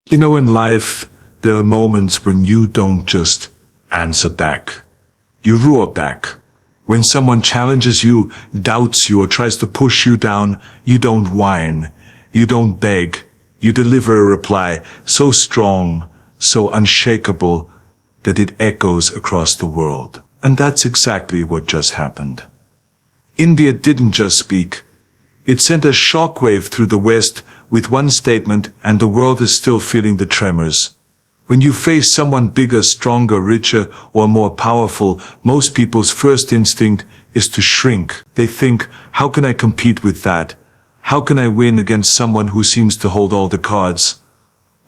You know, in life, there are moments when you don't just answer back. You roar back. When someone challenges you, doubts you, or tries to push you down, you don't whine. You don't beg. You deliver a reply so strong, so unshakable, that it echoes across the world. And that's exactly what just happened. India didn't just speak. It sent a shockwave through the West with one statement, and the world is still feeling the tremors. When you face someone bigger, stronger, richer, or more powerful, most people's first instinct is to shrink. They think, how can I compete with that? How can I win against someone who seems to hold all the cards?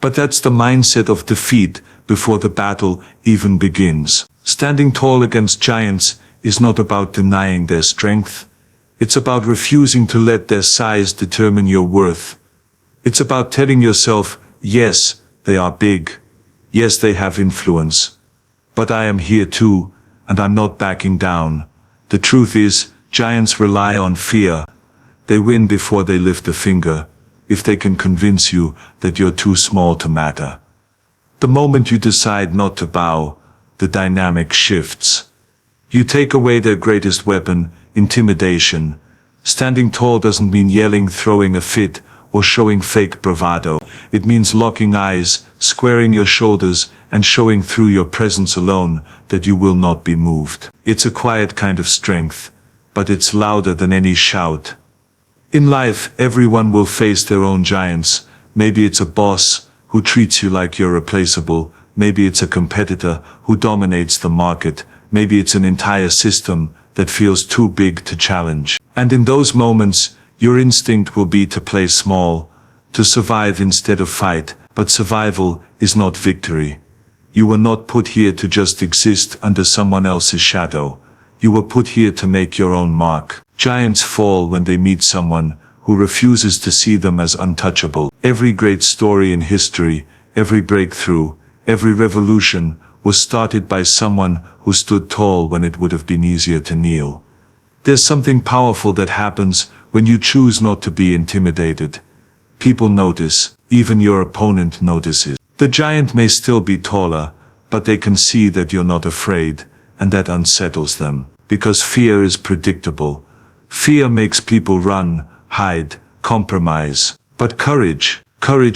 But that's the mindset of defeat before the battle even begins. Standing tall against giants is not about denying their strength. It's about refusing to let their size determine your worth. It's about telling yourself, yes, they are big. Yes, they have influence. But I am here too, and I'm not backing down. The truth is, giants rely on fear. They win before they lift a finger, if they can convince you that you're too small to matter. The moment you decide not to bow, the dynamic shifts. You take away their greatest weapon, intimidation. Standing tall doesn't mean yelling, throwing a fit, or showing fake bravado. It means locking eyes, squaring your shoulders, and showing through your presence alone that you will not be moved. It's a quiet kind of strength, but it's louder than any shout. In life, everyone will face their own giants. Maybe it's a boss who treats you like you're replaceable. Maybe it's a competitor who dominates the market. Maybe it's an entire system that feels too big to challenge. And in those moments, your instinct will be to play small, to survive instead of fight. But survival is not victory. You were not put here to just exist under someone else's shadow. You were put here to make your own mark. Giants fall when they meet someone who refuses to see them as untouchable. Every great story in history, every breakthrough, every revolution was started by someone who stood tall when it would have been easier to kneel. There's something powerful that happens when you choose not to be intimidated. People notice, even your opponent notices. The giant may still be taller, but they can see that you're not afraid, and that unsettles them. Because fear is predictable. Fear makes people run, hide, compromise. But courage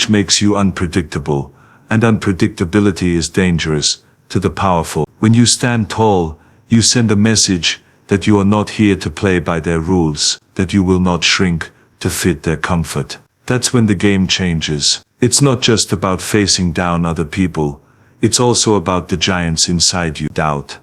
makes you unpredictable, and unpredictability is dangerous to the powerful. When you stand tall, you send a message that you are not here to play by their rules, that you will not shrink to fit their comfort. That's when the game changes. It's not just about facing down other people. It's also about the giants inside you. Doubt,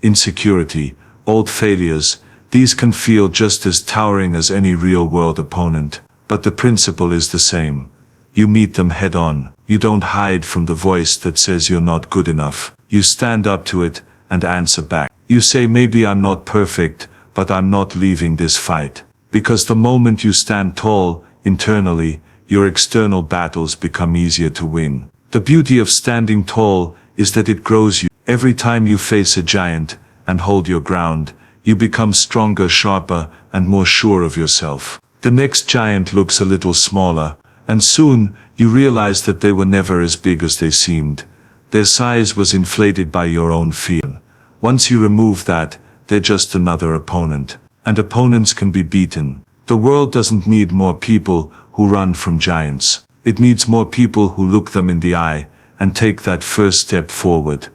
insecurity, old failures. These can feel just as towering as any real-world opponent. But the principle is the same. You meet them head-on. You don't hide from the voice that says you're not good enough. You stand up to it and answer back. You say, maybe I'm not perfect, but I'm not leaving this fight. Because the moment you stand tall, internally, your external battles become easier to win. The beauty of standing tall is that it grows you. Every time you face a giant and hold your ground, you become stronger, sharper, and more sure of yourself. The next giant looks a little smaller, and soon you realize that they were never as big as they seemed. Their size was inflated by your own fear. Once you remove that, they're just another opponent. And opponents can be beaten. The world doesn't need more people who run from giants. It needs more people who look them in the eye and take that first step forward.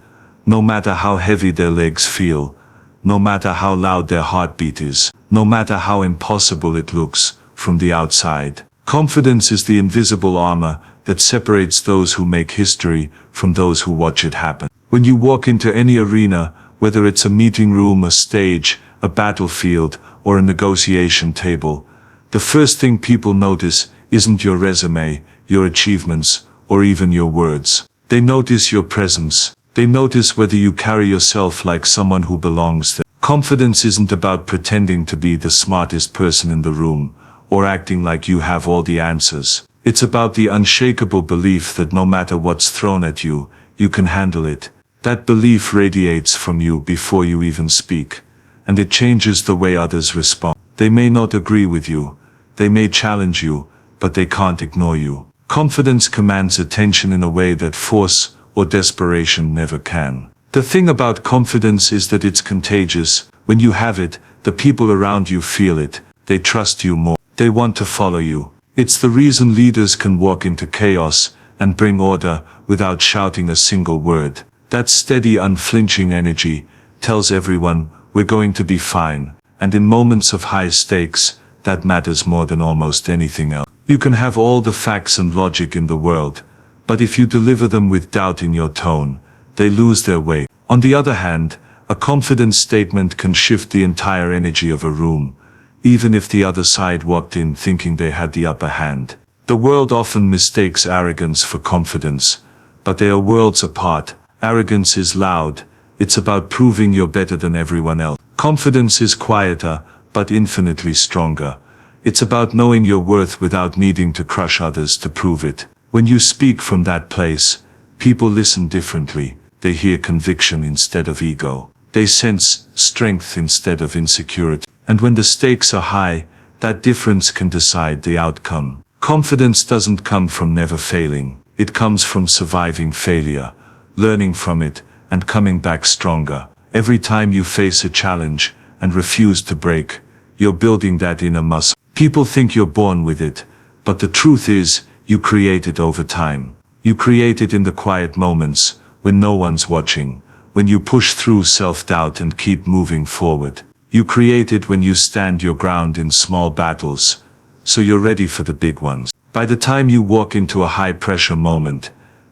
No matter how heavy their legs feel, no matter how loud their heartbeat is, no matter how impossible it looks from the outside. Confidence is the invisible armor that separates those who make history from those who watch it happen. When you walk into any arena, whether it's a meeting room, a stage, a battlefield, or a negotiation table, the first thing people notice isn't your resume, your achievements, or even your words. They notice your presence. They notice whether you carry yourself like someone who belongs there. Confidence isn't about pretending to be the smartest person in the room, or acting like you have all the answers. It's about the unshakable belief that no matter what's thrown at you, you can handle it. That belief radiates from you before you even speak, and it changes the way others respond. They may not agree with you, they may challenge you, but they can't ignore you. Confidence commands attention in a way that force or desperation never can. The thing about confidence is that it's contagious. When you have it, the people around you feel it. They trust you more. They want to follow you. It's the reason leaders can walk into chaos and bring order without shouting a single word. That steady, unflinching energy tells everyone we're going to be fine. And in moments of high stakes, that matters more than almost anything else. You can have all the facts and logic in the world, but if you deliver them with doubt in your tone, they lose their weight. On the other hand, a confident statement can shift the entire energy of a room, even if the other side walked in thinking they had the upper hand. The world often mistakes arrogance for confidence, but they are worlds apart. Arrogance is loud. It's about proving you're better than everyone else. Confidence is quieter, but infinitely stronger. It's about knowing your worth without needing to crush others to prove it. When you speak from that place, people listen differently. They hear conviction instead of ego. They sense strength instead of insecurity. And when the stakes are high, that difference can decide the outcome. Confidence doesn't come from never failing. It comes from surviving failure, learning from it, and coming back stronger. Every time you face a challenge and refuse to break, you're building that inner muscle. People think you're born with it, but the truth is, you create it over time. You create it in the quiet moments, when no one's watching, when you push through self-doubt and keep moving forward. You create it when you stand your ground in small battles, so you're ready for the big ones. By the time you walk into a high-pressure moment,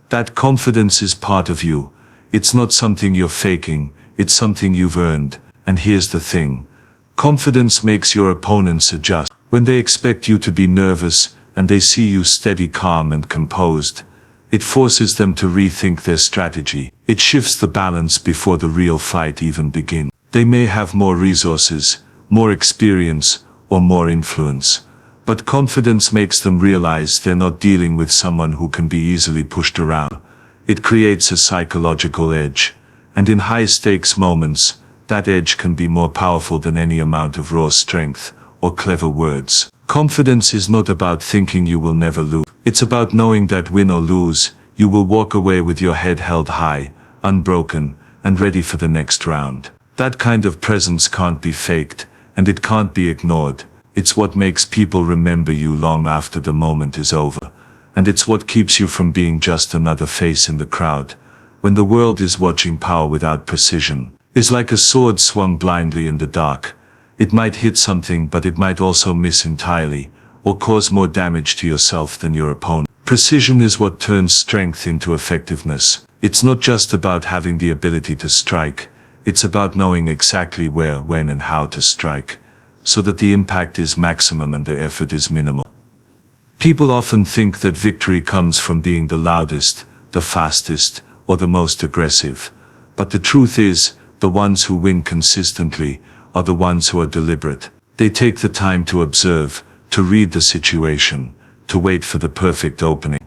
that confidence is part of you. It's not something you're faking, it's something you've earned. And here's the thing. Confidence makes your opponents adjust. When they expect you to be nervous, and they see you steady, calm, and composed, it forces them to rethink their strategy. It shifts the balance before the real fight even begins. They may have more resources, more experience, or more influence, but confidence makes them realize they're not dealing with someone who can be easily pushed around. It creates a psychological edge, and in high-stakes moments, that edge can be more powerful than any amount of raw strength or clever words. Confidence is not about thinking you will never lose. It's about knowing that win or lose, you will walk away with your head held high, unbroken, and ready for the next round. That kind of presence can't be faked, and it can't be ignored. It's what makes people remember you long after the moment is over. And it's what keeps you from being just another face in the crowd. When the world is watching, power without precision is like a sword swung blindly in the dark. It might hit something, but it might also miss entirely, or cause more damage to yourself than your opponent. Precision is what turns strength into effectiveness. It's not just about having the ability to strike. It's about knowing exactly where, when, and how to strike, so that the impact is maximum and the effort is minimal. People often think that victory comes from being the loudest, the fastest, or the most aggressive. But the truth is, the ones who win consistently are the ones who are deliberate. They take the time to observe, to read the situation, to wait for the perfect opening.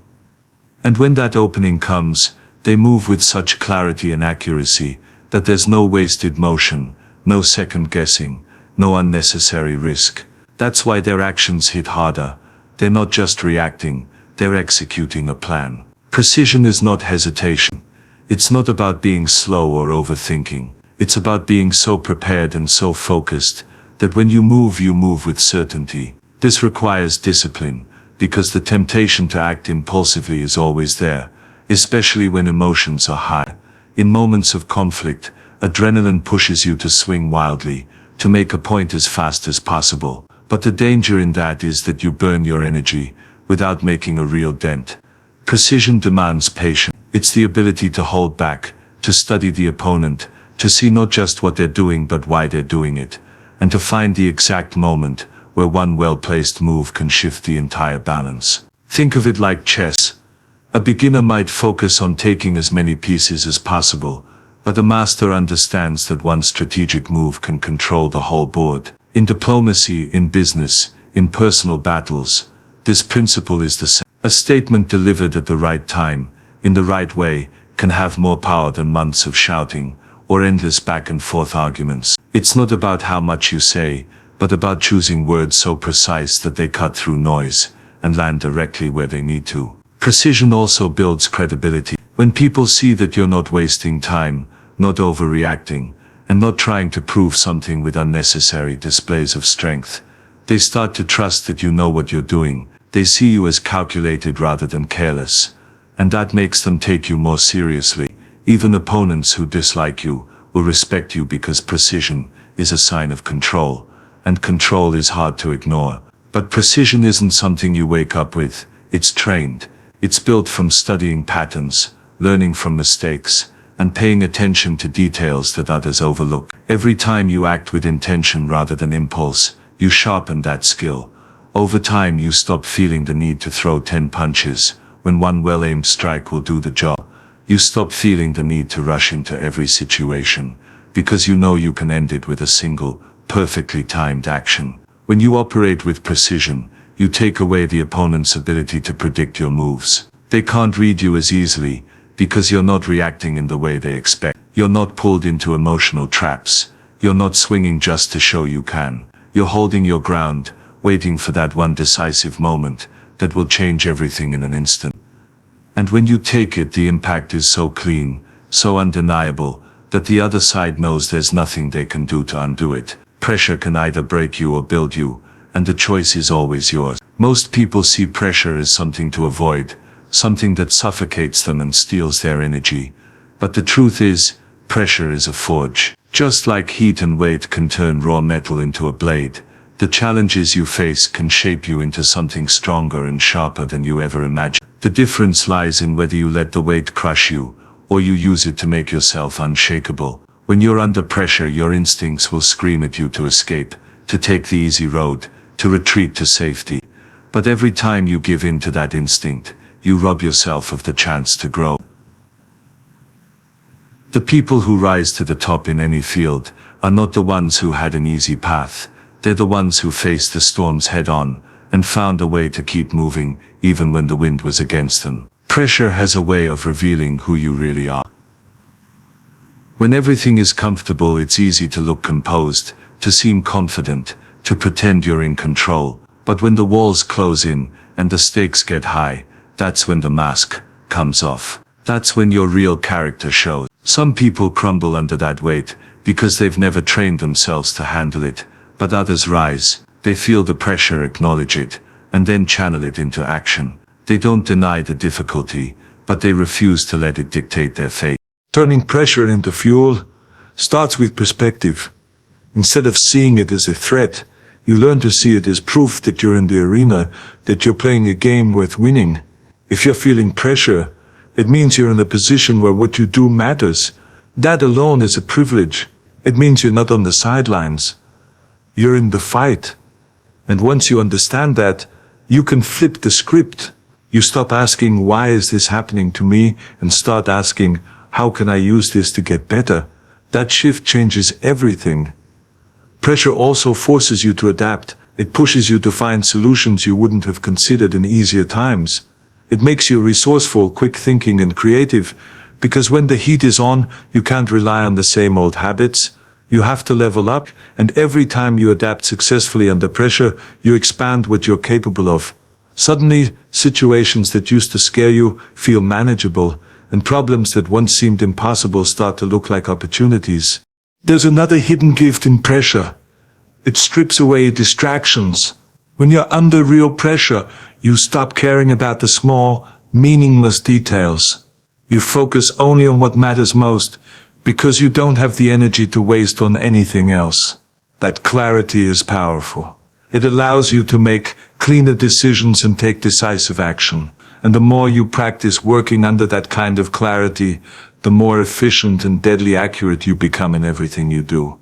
And when that opening comes, they move with such clarity and accuracy that there's no wasted motion, no second guessing, no unnecessary risk. That's why their actions hit harder. They're not just reacting, they're executing a plan. Precision is not hesitation. It's not about being slow or overthinking. It's about being so prepared and so focused that when you move with certainty. This requires discipline, because the temptation to act impulsively is always there, especially when emotions are high. In moments of conflict, adrenaline pushes you to swing wildly, to make a point as fast as possible. But the danger in that is that you burn your energy without making a real dent. Precision demands patience. It's the ability to hold back, to study the opponent, to see not just what they're doing but why they're doing it, and to find the exact moment where one well-placed move can shift the entire balance. Think of it like chess. A beginner might focus on taking as many pieces as possible, but a master understands that one strategic move can control the whole board. In diplomacy, in business, in personal battles, this principle is the same. A statement delivered at the right time, in the right way, can have more power than months of shouting or endless back and forth arguments. It's not about how much you say, but about choosing words so precise that they cut through noise and land directly where they need to. Precision also builds credibility. When people see that you're not wasting time, not overreacting, and not trying to prove something with unnecessary displays of strength, they start to trust that you know what you're doing. They see you as calculated rather than careless, and that makes them take you more seriously. Even opponents who dislike you will respect you because precision is a sign of control, and control is hard to ignore. But precision isn't something you wake up with, it's trained. It's built from studying patterns, learning from mistakes, and paying attention to details that others overlook. Every time you act with intention rather than impulse, you sharpen that skill. Over time you stop feeling the need to throw 10 punches when one well-aimed strike will do the job. You stop feeling the need to rush into every situation, because you know you can end it with a single, perfectly timed action. When you operate with precision, you take away the opponent's ability to predict your moves. They can't read you as easily, because you're not reacting in the way they expect. You're not pulled into emotional traps. You're not swinging just to show you can. You're holding your ground, waiting for that one decisive moment that will change everything in an instant. And when you take it, the impact is so clean, so undeniable, that the other side knows there's nothing they can do to undo it. Pressure can either break you or build you, and the choice is always yours. Most people see pressure as something to avoid, something that suffocates them and steals their energy. But the truth is, pressure is a forge. Just like heat and weight can turn raw metal into a blade, the challenges you face can shape you into something stronger and sharper than you ever imagined. The difference lies in whether you let the weight crush you, or you use it to make yourself unshakable. When you're under pressure, your instincts will scream at you to escape, to take the easy road, to retreat to safety. But every time you give in to that instinct, you rob yourself of the chance to grow. The people who rise to the top in any field are not the ones who had an easy path. They're the ones who faced the storms head on and found a way to keep moving even when the wind was against them. Pressure has a way of revealing who you really are. When everything is comfortable, it's easy to look composed, to seem confident, to pretend you're in control. But when the walls close in and the stakes get high, that's when the mask comes off. That's when your real character shows. Some people crumble under that weight because they've never trained themselves to handle it, but others rise. They feel the pressure, acknowledge it, and then channel it into action. They don't deny the difficulty, but they refuse to let it dictate their fate. Turning pressure into fuel starts with perspective. Instead of seeing it as a threat, you learn to see it as proof that you're in the arena, that you're playing a game worth winning. If you're feeling pressure, it means you're in a position where what you do matters. That alone is a privilege. It means you're not on the sidelines. You're in the fight. And once you understand that, you can flip the script. You stop asking, why is this happening to me? And start asking, how can I use this to get better? That shift changes everything. Pressure also forces you to adapt. It pushes you to find solutions you wouldn't have considered in easier times. It makes you resourceful, quick thinking, and creative, because when the heat is on, you can't rely on the same old habits. You have to level up, and every time you adapt successfully under pressure, you expand what you're capable of. Suddenly, situations that used to scare you feel manageable, and problems that once seemed impossible start to look like opportunities. There's another hidden gift in pressure. It strips away distractions. When you're under real pressure, you stop caring about the small, meaningless details. You focus only on what matters most, because you don't have the energy to waste on anything else. That clarity is powerful. It allows you to make cleaner decisions and take decisive action. And the more you practice working under that kind of clarity, the more efficient and deadly accurate you become in everything you do.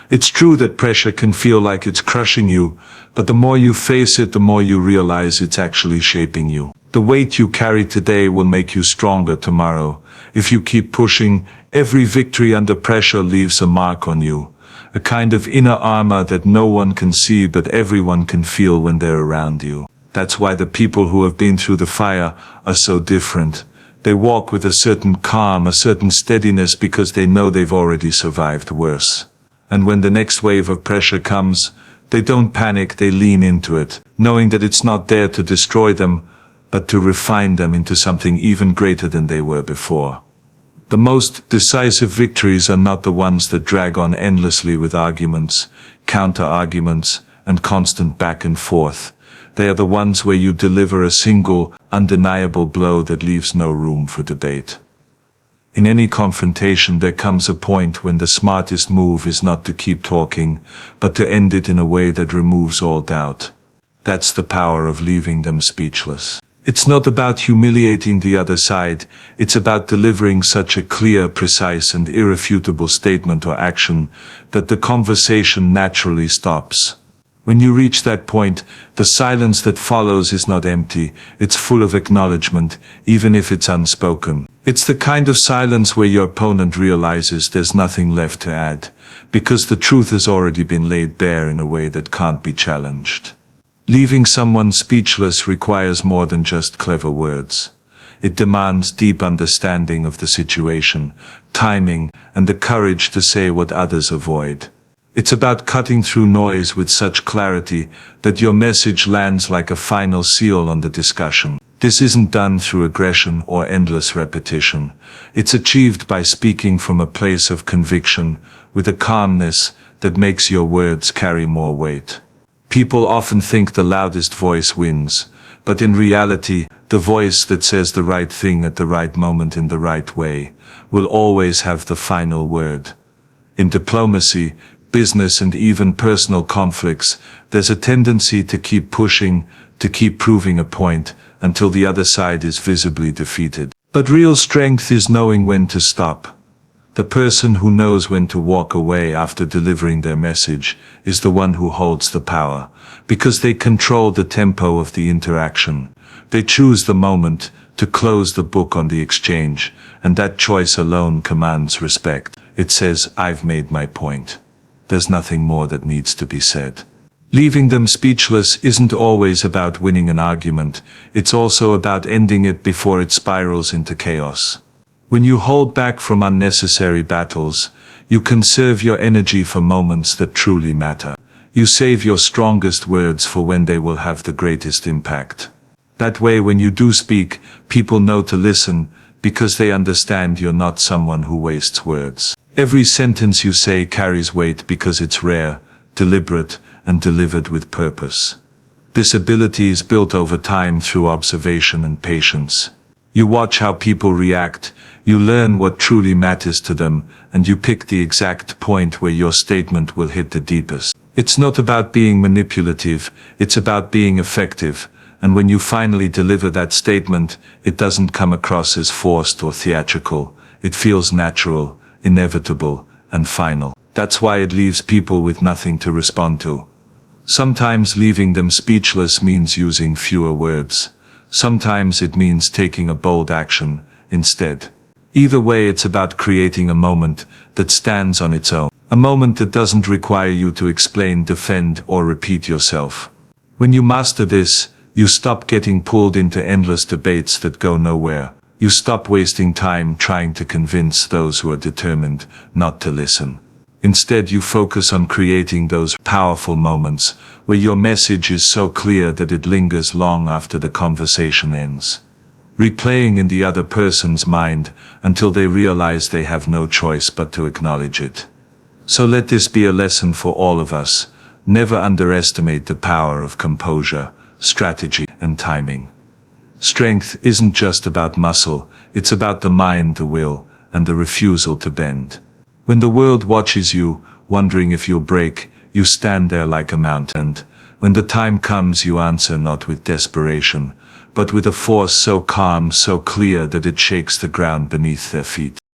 It's true that pressure can feel like it's crushing you, but the more you face it, the more you realize it's actually shaping you. The weight you carry today will make you stronger tomorrow. If you keep pushing, every victory under pressure leaves a mark on you. A kind of inner armor that no one can see but everyone can feel when they're around you. That's why the people who have been through the fire are so different. They walk with a certain calm, a certain steadiness, because they know they've already survived worse. And when the next wave of pressure comes, they don't panic, they lean into it, knowing that it's not there to destroy them, but to refine them into something even greater than they were before. The most decisive victories are not the ones that drag on endlessly with arguments, counter-arguments, and constant back and forth. They are the ones where you deliver a single, undeniable blow that leaves no room for debate. In any confrontation, there comes a point when the smartest move is not to keep talking, but to end it in a way that removes all doubt. That's the power of leaving them speechless. It's not about humiliating the other side, it's about delivering such a clear, precise, and irrefutable statement or action that the conversation naturally stops. When you reach that point, the silence that follows is not empty, it's full of acknowledgement, even if it's unspoken. It's the kind of silence where your opponent realizes there's nothing left to add, because the truth has already been laid bare in a way that can't be challenged. Leaving someone speechless requires more than just clever words. It demands deep understanding of the situation, timing, and the courage to say what others avoid. It's about cutting through noise with such clarity that your message lands like a final seal on the discussion. This isn't done through aggression or endless repetition. It's achieved by speaking from a place of conviction, with a calmness that makes your words carry more weight. People often think the loudest voice wins, but in reality, the voice that says the right thing at the right moment in the right way will always have the final word. In diplomacy, business, and even personal conflicts, there's a tendency to keep pushing, to keep proving a point, until the other side is visibly defeated. But real strength is knowing when to stop. The person who knows when to walk away after delivering their message is the one who holds the power, because they control the tempo of the interaction. They choose the moment to close the book on the exchange, and that choice alone commands respect. It says, "I've made my point. There's nothing more that needs to be said." Leaving them speechless isn't always about winning an argument, it's also about ending it before it spirals into chaos. When you hold back from unnecessary battles, you conserve your energy for moments that truly matter. You save your strongest words for when they will have the greatest impact. That way, when you do speak, people know to listen, because they understand you're not someone who wastes words. Every sentence you say carries weight because it's rare, deliberate, and delivered with purpose. This ability is built over time through observation and patience. You watch how people react, you learn what truly matters to them, and you pick the exact point where your statement will hit the deepest. It's not about being manipulative, it's about being effective, and when you finally deliver that statement, it doesn't come across as forced or theatrical. It feels natural, inevitable, and final. That's why it leaves people with nothing to respond to. Sometimes leaving them speechless means using fewer words. Sometimes it means taking a bold action instead. Either way, it's about creating a moment that stands on its own. A moment that doesn't require you to explain, defend, or repeat yourself. When you master this, you stop getting pulled into endless debates that go nowhere. You stop wasting time trying to convince those who are determined not to listen. Instead, you focus on creating those powerful moments where your message is so clear that it lingers long after the conversation ends, replaying in the other person's mind until they realize they have no choice but to acknowledge it. So let this be a lesson for all of us. Never underestimate the power of composure, strategy, and timing. Strength isn't just about muscle, it's about the mind, the will, and the refusal to bend. When the world watches you, wondering if you'll break, you stand there like a mountain. When the time comes, you answer not with desperation, but with a force so calm, so clear that it shakes the ground beneath their feet.